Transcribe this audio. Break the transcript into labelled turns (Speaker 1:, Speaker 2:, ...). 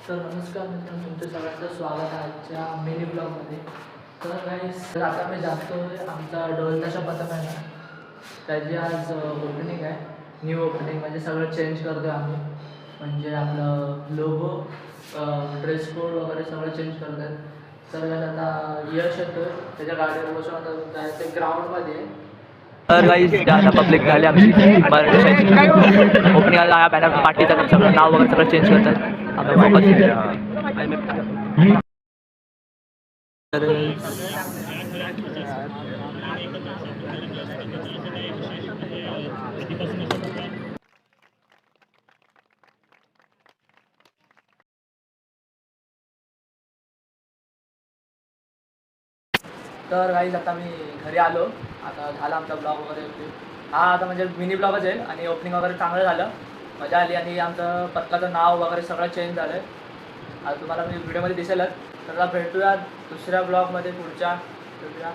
Speaker 1: तर नमस्कार मित्रांनो, तुमचं सगळ्यांचं स्वागत आहे आजच्या मिनी ब्लॉगमध्ये. तर गाईस, आता मी जातो आमचा ढोलताशा पथक आहे ना, त्याची आज ओपनिंग आहे. न्यू ओपनिंग म्हणजे सगळं चेंज करतो आम्ही. म्हणजे आपलं लोगो, ड्रेस कोड वगैरे सगळं चेंज करत आहेत. तर आता यश येतो, त्याच्या गाडीवर बसून आता जायचं ग्राउंडमध्ये.
Speaker 2: तर गाईज आता पब्लिक झाली आमची मराठी शाळेची ओपनिंगला बॅनर पार्टीचं सगळं नाव वगैरे सगळं चेंज करतात. आम्ही
Speaker 1: तर गाईज आता मी घरी आलो. आता झाला आमचा ब्लॉग वगैरे. हा आता म्हणजे मिनी ब्लॉगच आहे आणि ओपनिंग वगैरे चांगलं झालं, मजा आली आणि आमचं पथकाचं नाव वगैरे सगळं चेंज झालं आहे. आता तुम्हाला मी व्हिडिओमध्ये दिसेलच. तर भेटूया दुसऱ्या ब्लॉगमध्ये पुढच्या. भेटूया.